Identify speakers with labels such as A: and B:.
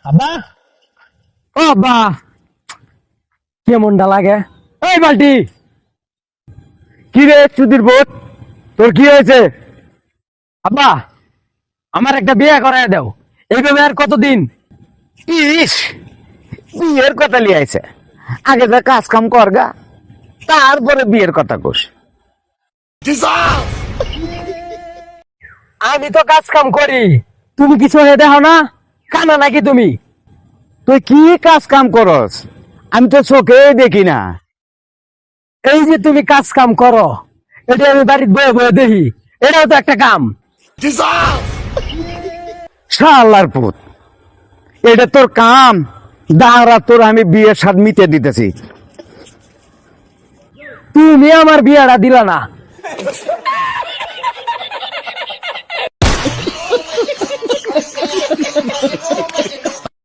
A: আব্বা, ও আব্বা, কেমনটা লাগে? এই বালটি, কি রে চুদির বোধ, তোর কি হয়েছে? আব্বা, আমার একটা বিয়ে করায় দাও। এইভাবে আর কতদিন?
B: ইস, বিয়ের কথা লিয়াইছে। আগে যা কাজ কাম করগা, তারপরে বিয়ের কথা কোস।
A: আমি তো কাজ কাম করি, তুমি কিছু হয়ে দেখো না? কানা নাকি তুমি?
B: তুই কি কাজ কাম করস? আমি তো চোখে দেখি না।
A: এই যে তুমি কাজ কাম করো, এটা আমি বাড়িতে বয়ে বয়ে দেখি, এটাও তো একটা কাম।
B: শালার পুত, এটা তোর কাম? দাঁড়া, তোর আমি বিয়ের স্বাদ মিটে দিতেছি।
A: তুমি আমার বিয়েটা দিলা না।